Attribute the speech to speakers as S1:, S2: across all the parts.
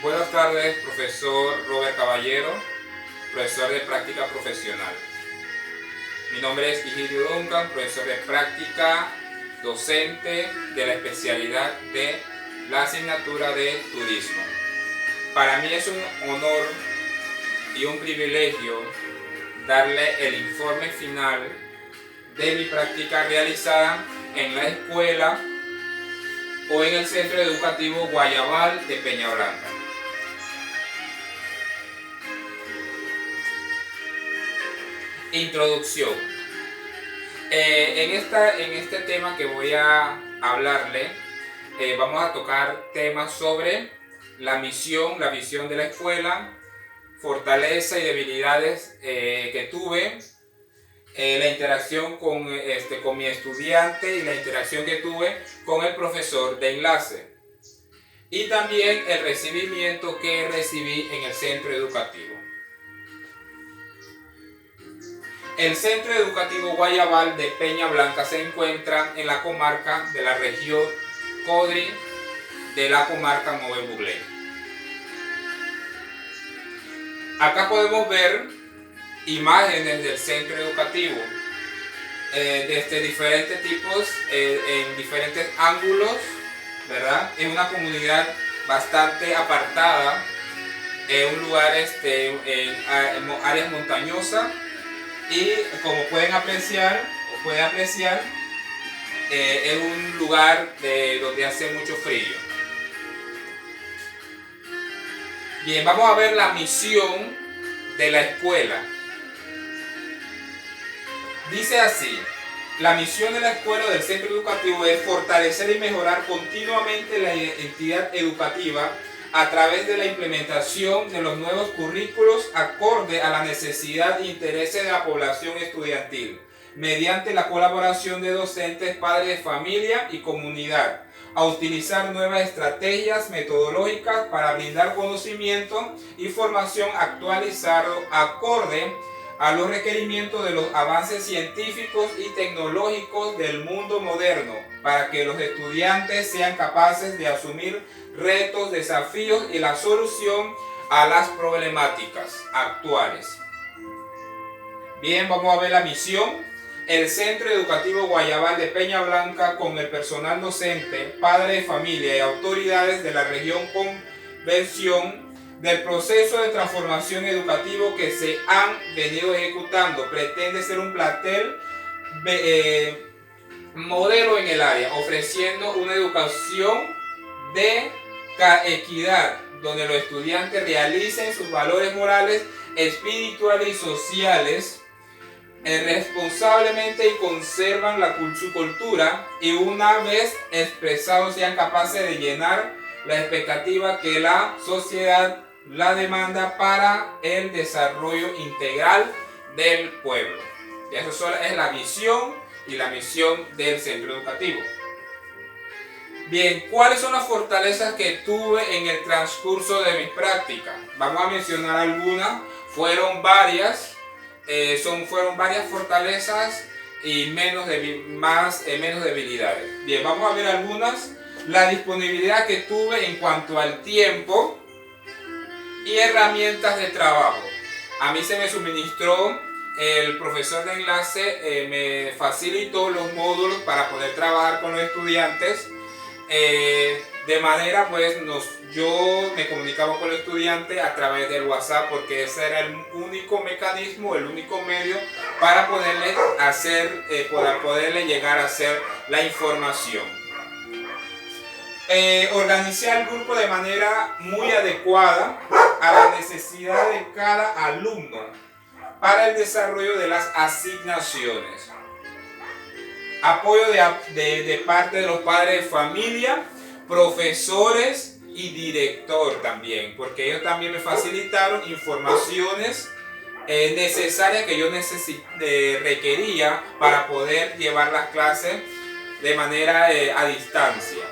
S1: Buenas tardes, profesor Robert Caballero, profesor de práctica profesional. Mi nombre es Higidio Duncan, profesor de práctica, docente de la especialidad de la asignatura de turismo. Para mí es un honor y un privilegio darle el informe final de mi práctica realizada en la escuela o en el centro educativo Guayabal de Peña Blanca. Introducción. En este tema que voy a hablarle, vamos a tocar temas sobre la misión, la visión de la escuela, fortaleza y debilidades que tuve, la interacción con mi estudiante y la interacción que tuve con el profesor de enlace, y también el recibimiento que recibí en el centro educativo. El Centro Educativo Guayabal de Peña Blanca se encuentra en la comarca de la región Codri de la comarca Nové Buglé. Acá podemos ver imágenes del centro educativo desde diferentes tipos, en diferentes ángulos, ¿verdad? Es una comunidad bastante apartada, un lugar en áreas montañosas. Y como pueden apreciar, es un lugar donde hace mucho frío. Bien, vamos a ver la misión de la escuela. Dice así: la misión de la escuela del centro educativo es fortalecer y mejorar continuamente la entidad educativa a través de la implementación de los nuevos currículos acorde a la necesidad e intereses de la población estudiantil, mediante la colaboración de docentes, padres de familia y comunidad, a utilizar nuevas estrategias metodológicas para brindar conocimiento y formación actualizado acorde a los requerimientos de los avances científicos y tecnológicos del mundo moderno, para que los estudiantes sean capaces de asumir retos, desafíos y la solución a las problemáticas actuales. Bien, vamos a ver la misión. El Centro Educativo Guayabal de Peña Blanca, con el personal docente, padres de familia y autoridades de la región convención del proceso de transformación educativo que se han venido ejecutando, pretende ser un plantel modelo en el área, ofreciendo una educación de equidad, donde los estudiantes realicen sus valores morales, espirituales y sociales responsablemente y conservan su cultura, y una vez expresados sean capaces de llenar la expectativa que la sociedad la demanda para el desarrollo integral del pueblo. Eso es la visión y la misión del centro educativo. Bien, ¿cuáles son las fortalezas que tuve en el transcurso de mi práctica? Vamos a mencionar algunas. Fueron varias fortalezas y menos debilidades. Bien, vamos a ver algunas. La disponibilidad que tuve en cuanto al tiempo y herramientas de trabajo. A mí se me suministró, el profesor de enlace me facilitó los módulos para poder trabajar con los estudiantes. De manera, pues, yo me comunicaba con el estudiante a través del WhatsApp, porque ese era el único mecanismo, el único medio para poderle llegar a hacer la información. Organicé al grupo de manera muy adecuada a la necesidad de cada alumno para el desarrollo de las asignaciones. Apoyo de parte de los padres de familia, profesores y director también, porque ellos también me facilitaron informaciones necesarias que yo requería para poder llevar las clases de manera a distancia.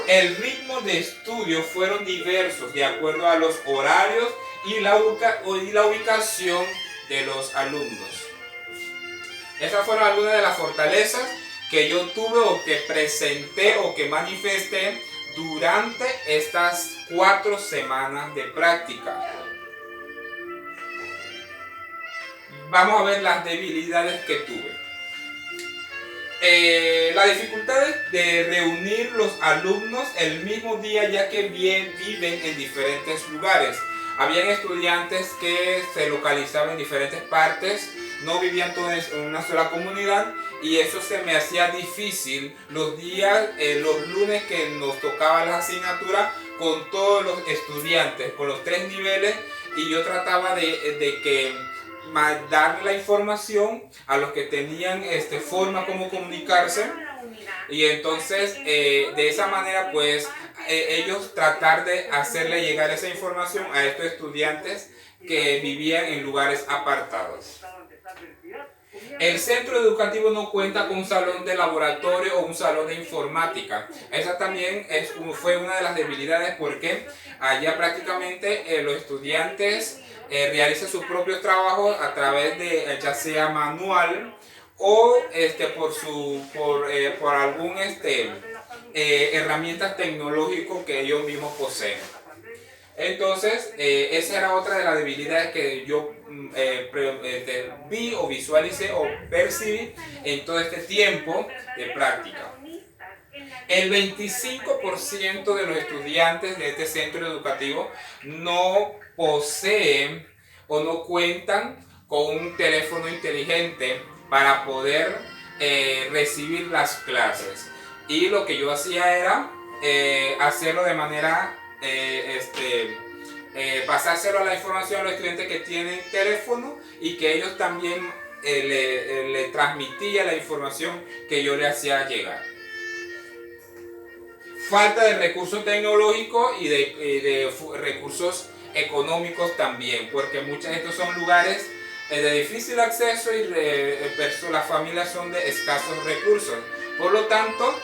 S1: El ritmo de estudio fueron diversos de acuerdo a los horarios y la ubicación de los alumnos. Esas fueron algunas de las fortalezas que yo tuve o que presenté o que manifesté durante estas 4 semanas de práctica. Vamos a ver las debilidades que tuve. La dificultad de reunir los alumnos el mismo día, ya que viven en diferentes lugares. Habían estudiantes que se localizaban en diferentes partes, no vivían todos en una sola comunidad, y eso se me hacía difícil los días, los lunes que nos tocaba la asignatura con todos los estudiantes, con los 3 niveles, y yo trataba de que dar la información a los que tenían forma como comunicarse, y entonces de esa manera pues ellos tratar de hacerle llegar esa información a estos estudiantes que vivían en lugares apartados. El centro educativo no cuenta con un salón de laboratorio o un salón de informática. Esa también fue una de las debilidades, porque allá prácticamente los estudiantes realizan sus propios trabajos a través de ya sea manual o por algún herramientas tecnológicas que ellos mismos poseen. Entonces, esa era otra de las debilidades que yo vi o visualicé o percibí en todo este tiempo de práctica. El 25% de los estudiantes de este centro educativo no poseen o no cuentan con un teléfono inteligente para poder recibir las clases. Y lo que yo hacía era hacerlo de manera pasárselo a la información a los estudiantes que tienen teléfono, y que ellos también le transmitía la información que yo le hacía llegar. Falta de recursos tecnológicos y de recursos económicos también, porque muchos de estos son lugares de difícil acceso y las familias son de escasos recursos. Por lo tanto,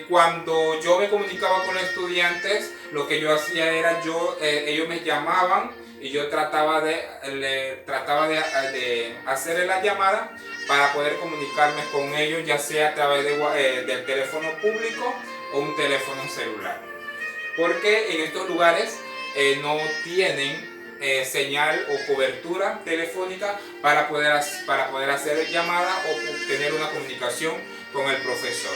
S1: cuando yo me comunicaba con los estudiantes, lo que yo hacía era ellos me llamaban y yo trataba de hacerle la llamada para poder comunicarme con ellos, ya sea a través del teléfono público o un teléfono celular, porque en estos lugares no tienen señal o cobertura telefónica para poder hacer llamada o tener una comunicación con el profesor.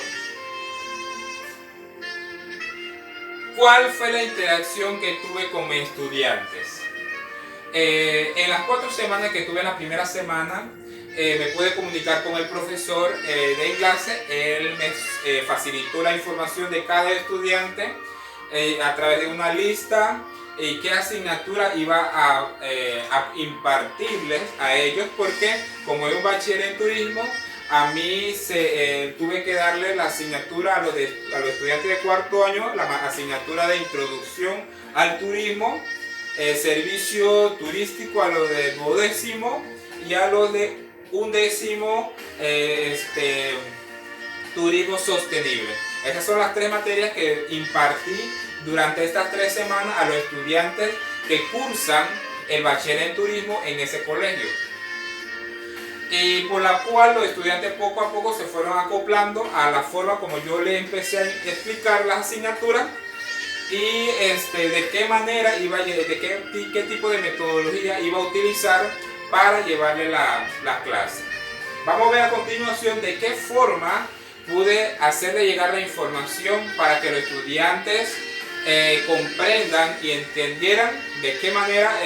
S1: ¿Cuál fue la interacción que tuve con mis estudiantes? En las 4 semanas que tuve, en la primera semana me pude comunicar con el profesor de clase. Él me facilitó la información de cada estudiante a través de una lista y qué asignatura iba a impartirles a ellos, porque como es un bachiller en turismo, a mí tuve que darle la asignatura a los estudiantes de 4º año, la asignatura de introducción al turismo, servicio turístico a los de 12º, y a los de 11º turismo sostenible. Esas son las 3 materias que impartí durante estas 3 semanas a los estudiantes que cursan el bachiller en turismo en ese colegio, y por la cual los estudiantes poco a poco se fueron acoplando a la forma como yo les empecé a explicar las asignaturas, y de qué manera qué tipo de metodología iba a utilizar para llevarle la clase. Vamos a ver a continuación de qué forma pude hacerle llegar la información para que los estudiantes comprendan y entendieran de qué manera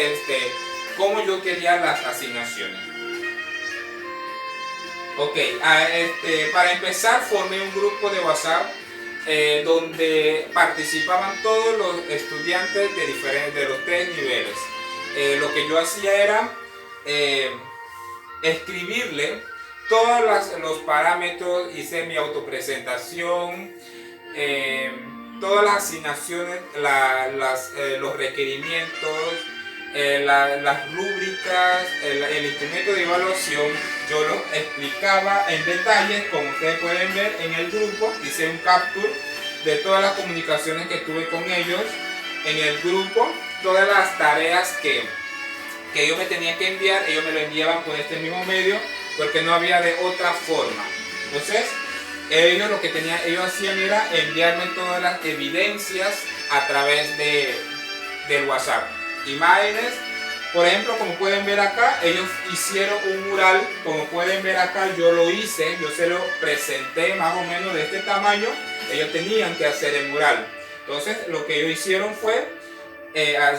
S1: cómo yo quería las asignaciones. Ok, para empezar formé un grupo de WhatsApp donde participaban todos los estudiantes de los 3 niveles. Lo que yo hacía era escribirle todos los parámetros, hice mi autopresentación, todas las asignaciones, los requerimientos, las rúbricas, el instrumento de evaluación. Yo lo explicaba en detalle, como ustedes pueden ver en el grupo. Hice un capture de todas las comunicaciones que tuve con ellos en el grupo, todas las tareas que ellos me tenían que enviar, ellos me lo enviaban por este mismo medio, porque no había de otra forma. Entonces, ellos lo que ellos hacían era enviarme todas las evidencias a través del WhatsApp. Imágenes, por ejemplo, como pueden ver acá, ellos hicieron un mural, como pueden ver acá, yo lo hice, yo se lo presenté más o menos de este tamaño, ellos tenían que hacer el mural. Entonces, lo que ellos hicieron fue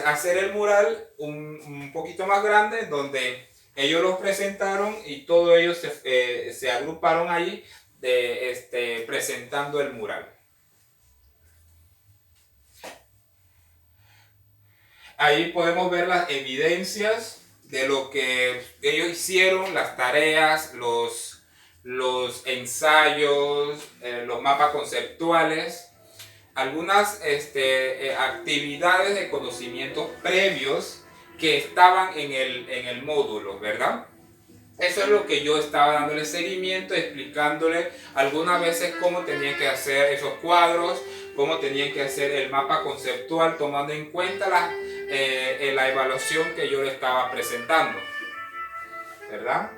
S1: hacer el mural un poquito más grande, donde ellos los presentaron y todos ellos se agruparon allí presentando el mural. Ahí podemos ver las evidencias de lo que ellos hicieron, las tareas, los ensayos, los mapas conceptuales, algunas actividades de conocimientos previos que estaban en el módulo, ¿verdad? Eso es lo que yo estaba dándole seguimiento, explicándole algunas veces cómo tenían que hacer esos cuadros, cómo tenían que hacer el mapa conceptual, tomando en cuenta la evaluación que yo le estaba presentando, ¿verdad?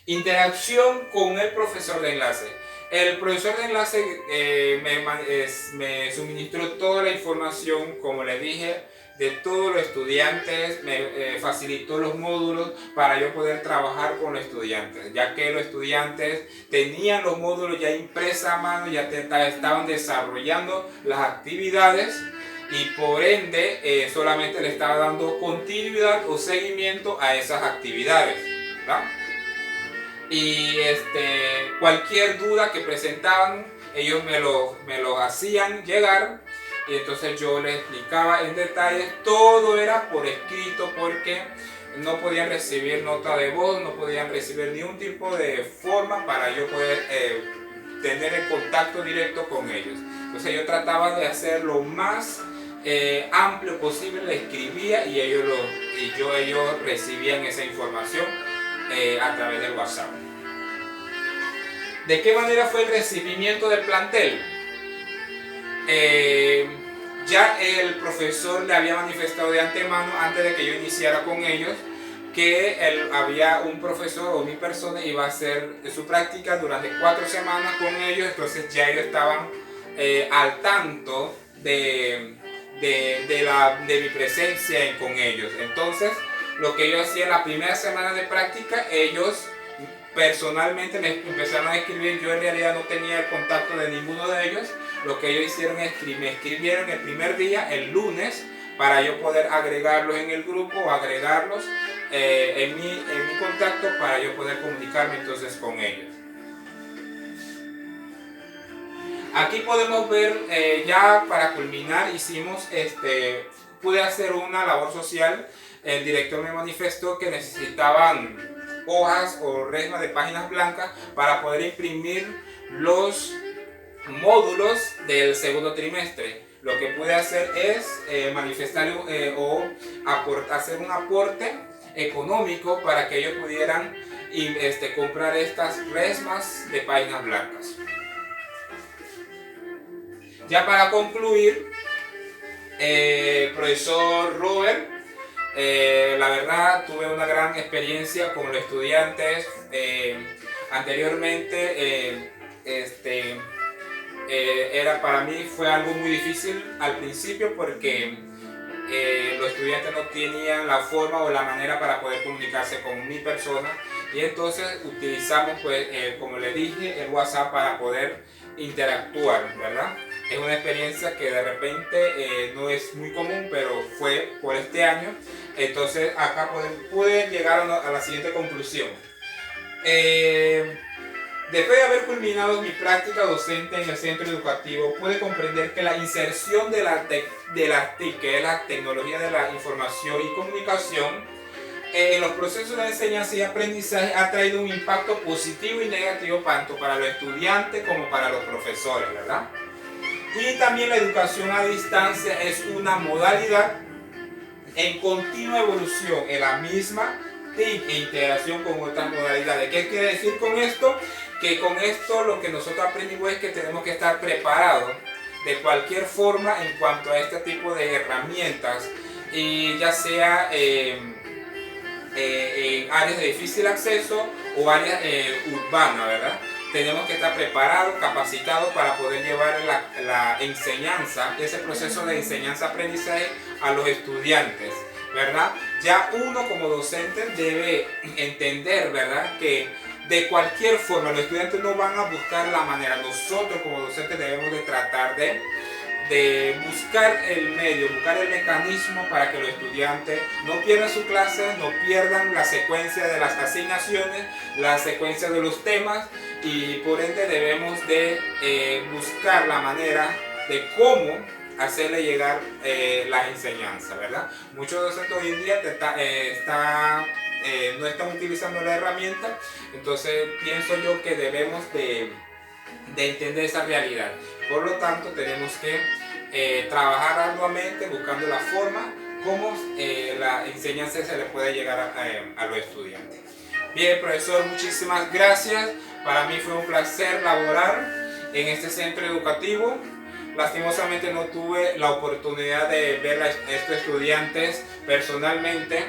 S1: Interacción con el profesor de enlace. El profesor de enlace me suministró toda la información, como les dije, de todos los estudiantes, me facilitó los módulos para yo poder trabajar con los estudiantes, ya que los estudiantes tenían los módulos ya impresos a mano, ya estaban desarrollando las actividades y por ende solamente le estaba dando continuidad o seguimiento a esas actividades, ¿verdad? Y cualquier duda que presentaban, ellos me lo hacían llegar y entonces yo les explicaba en detalle. Todo era por escrito porque no podían recibir nota de voz, no podían recibir ningún tipo de forma para yo poder tener el contacto directo con ellos. Entonces yo trataba de hacer lo más amplio posible, le escribía y ellos recibían esa información a través del WhatsApp. ¿De qué manera fue el recibimiento del plantel? Ya el profesor le había manifestado de antemano, antes de que yo iniciara con ellos, que había un profesor o mi persona iba a hacer su práctica durante 4 semanas con ellos. Entonces ya ellos estaban al tanto de mi presencia con ellos. Entonces lo que yo hacía en la primera semana de práctica, ellos personalmente me empezaron a escribir. Yo en realidad no tenía el contacto de ninguno de ellos. Lo que ellos hicieron es que me escribieron el primer día, el lunes, para yo poder agregarlos en el grupo o agregarlos en mi contacto para yo poder comunicarme entonces con ellos. Aquí podemos ver, ya para culminar, pude hacer una labor social. El director me manifestó que necesitaban hojas o resmas de páginas blancas para poder imprimir los módulos del segundo trimestre. Lo que pude hacer es manifestar o hacer un aporte económico para que ellos pudieran comprar estas resmas de páginas blancas. Ya para concluir, profesor Robert, la verdad tuve una gran experiencia con los estudiantes. Anteriormente para mí fue algo muy difícil al principio porque los estudiantes no tenían la forma o la manera para poder comunicarse con mi persona, y entonces utilizamos, pues, como les dije, el WhatsApp para poder interactuar, ¿verdad? Es una experiencia que de repente no es muy común, pero fue por este año. Entonces acá pude llegar a la siguiente conclusión. Después de haber culminado mi práctica docente en el centro educativo, pude comprender que la inserción de las TIC, que es la tecnología de la información y comunicación, en los procesos de enseñanza y aprendizaje ha traído un impacto positivo y negativo tanto para los estudiantes como para los profesores, ¿verdad? Y también la educación a distancia es una modalidad en continua evolución en la misma TIC e integración con otras modalidades. ¿Qué quiere decir con esto? Que con esto lo que nosotros aprendimos es que tenemos que estar preparados de cualquier forma en cuanto a este tipo de herramientas, y ya sea en áreas de difícil acceso o área urbana, ¿verdad? Tenemos que estar preparados, capacitados para poder llevar la enseñanza, ese proceso de enseñanza-aprendizaje a los estudiantes, ¿verdad? Ya uno como docente debe entender, ¿verdad?, que de cualquier forma los estudiantes no van a buscar la manera. Nosotros como docentes debemos de tratar de buscar el medio, buscar el mecanismo para que los estudiantes no pierdan su clase, no pierdan la secuencia de las asignaciones, la secuencia de los temas, y por ende debemos de buscar la manera de cómo hacerle llegar las enseñanzas, ¿verdad? Muchos docentes hoy en día no están utilizando la herramienta, entonces pienso yo que debemos de entender esa realidad. Por lo tanto, tenemos que trabajar arduamente buscando la forma como la enseñanza se le puede llegar a los estudiantes. Bien, profesor, muchísimas gracias. Para mí fue un placer laborar en este centro educativo. Lastimosamente no tuve la oportunidad de ver a estos estudiantes personalmente,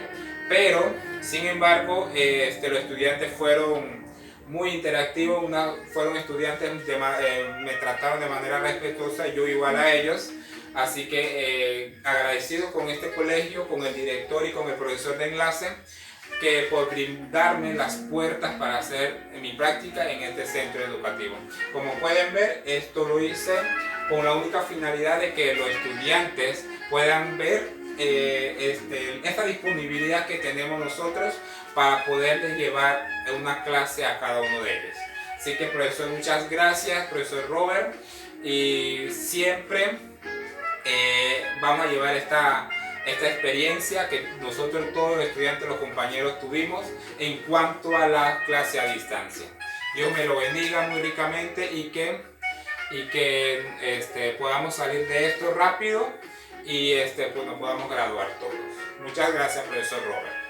S1: pero sin embargo los estudiantes fueron muy interactivos, fueron estudiantes, me trataron de manera respetuosa, yo igual a ellos. Así que agradecido con este colegio, con el director y con el profesor de enlace, que por brindarme las puertas para hacer mi práctica en este centro educativo. Como pueden ver, esto lo hice con la única finalidad de que los estudiantes puedan ver esta disponibilidad que tenemos nosotros para poderles llevar una clase a cada uno de ellos. Así que, profesor, muchas gracias, profesor Robert, y siempre vamos a llevar esta experiencia que nosotros todos los estudiantes, los compañeros tuvimos en cuanto a la clase a distancia. Dios me lo bendiga muy ricamente y que podamos salir de esto rápido y pues nos podamos graduar todos. Muchas gracias, profesor Robert.